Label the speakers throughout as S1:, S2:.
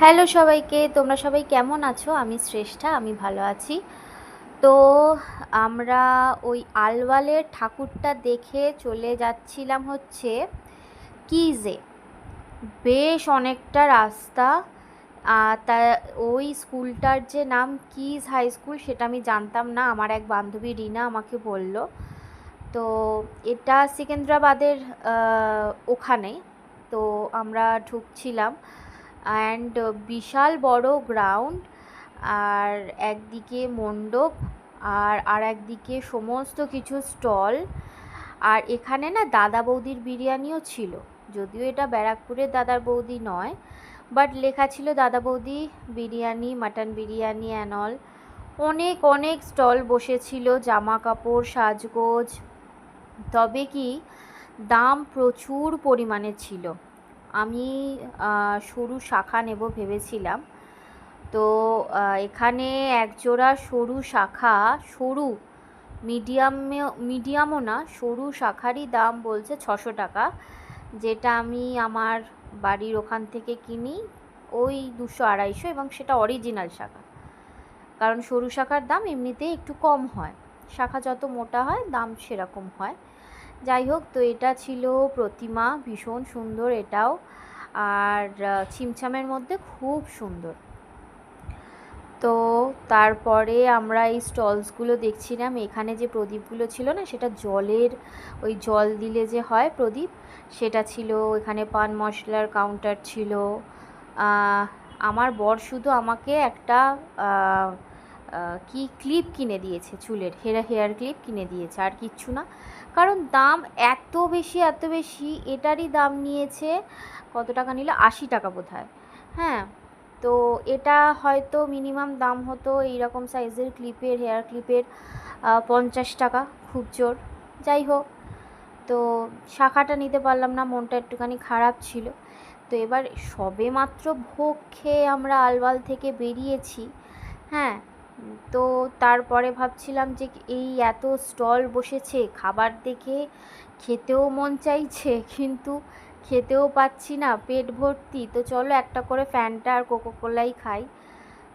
S1: Hello সবাইকে, তোমরা সবাই কেমন আছো? আমি শ্রেষ্ঠা, আমি ভালো আছি। তো আমরা ওই আলওয়ালের ঠাকুরটা দেখে চলে যাচ্ছিলাম হচ্ছে কিজে। বেশ অনেকটা রাস্তা। তা ওই স্কুলটার যে নাম কিজ হাই স্কুল সেটা আমি জানতাম না, আমার এক বান্ধবী রিনা আমাকে বলল। তো এটা সিকেন্দ্রাবাদের ওখানে। তো আমরা ঢুকছিলাম অ্যান্ড বিশাল বড় গ্রাউন্ড, আর একদিকে মণ্ডপ আর একদিকে সমস্ত কিছু স্টল। আর এখানে না দাদা বৌদির বিরিয়ানিও ছিল, যদিও এটা ব্যারাকপুরের দাদা বৌদি নয়, বাট লেখা ছিল দাদা বৌদি biryani, mutton biryani and all. অনেক অনেক স্টল বসেছিল, জামা কাপড়, সাজগোজ। তবে কি দাম প্রচুর পরিমাণে ছিল। আমি সরু শাখা নেব ভেবেছিলাম। তো এখানে একজোড়া সরু শাখা, সরু মিডিয়ামও না, সরু শাখারই দাম বলছে 600 টাকা, যেটা আমি আমার বাড়ির ওখান থেকে কিনি ওই 200-250, এবং সেটা অরিজিনাল শাখা। কারণ সরু শাখার দাম এমনিতেই একটু কম হয়, শাখা যত মোটা হয় দাম সেরকম হয়। যাই হোক, তো এটা ছিল প্রতিমা, ভীষণ সুন্দর এটাও, আর ছিমছামের মধ্যে খুব সুন্দর। তো তারপরে আমরা এই স্টলসগুলো দেখছিলাম। এখানে যে প্রদীপগুলো ছিল না, সেটা জলের, ওই জল দিলে যে হয় প্রদীপ, সেটা ছিল। এখানে পান মশলার কাউন্টার ছিল। আমার বর শুধু আমাকে একটা কি ক্লিপ কিনে দিয়েছে, চুলের হেয়ার ক্লিপ কিনে দিয়েছে, আর কিচ্ছু না। কারণ দাম এত বেশি এত বেশি, এটারই দাম নিয়েছে কত টাকা নিল, 80 টাকা বোধহয়। হ্যাঁ, তো এটা হয়তো মিনিমাম দাম হতো এইরকম সাইজের ক্লিপের, হেয়ার ক্লিপের 50 টাকা, খুব জোর। যাই হোক, তো শাখাটা নিতে পারলাম না, মনটা একটুখানি খারাপ ছিল। তো এবার সবে মাত্র ভোগ খেয়ে আমরা আলওয়াল থেকে বেরিয়েছি। হ্যাঁ, তো তারপরে ভাবছিলাম যে এই এত স্টল বসেছে, খাবার দেখে খেতেও মন চাইছে, কিন্তু খেতেও পাচ্ছি না, পেট ভর্তি। তো চলো একটা করে ফ্যান্টা আর কোকোকোলাই খাই।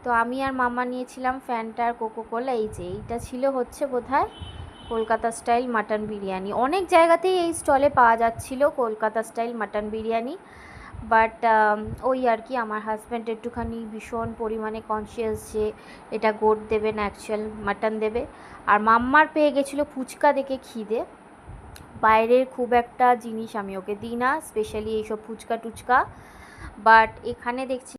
S1: তো আমি আর মামা নিয়েছিলাম ফ্যান্টা আর কোকোকোলা। এইটা ছিল হচ্ছে বোধহয় কলকাতা স্টাইল মাটন বিরিয়ানি। অনেক জায়গাতেই এই স্টলে পাওয়া যাচ্ছিল Kolkata style mutton biryani, but ওই আর কি, আমার হাজব্যান্ড একটুখানি ভীষণ পরিমাণে কনসিয়াস যে এটা গোট দেবে না, অ্যাকচুয়াল মাটন দেবে। আর মাম্মার পেয়ে গেছিলো ফুচকা দেখে খিদে। বাইরের খুব একটা জিনিস আমি ওকে দিই না, স্পেশালি এইসব ফুচকা টুচকা, বাট এখানে দেখছি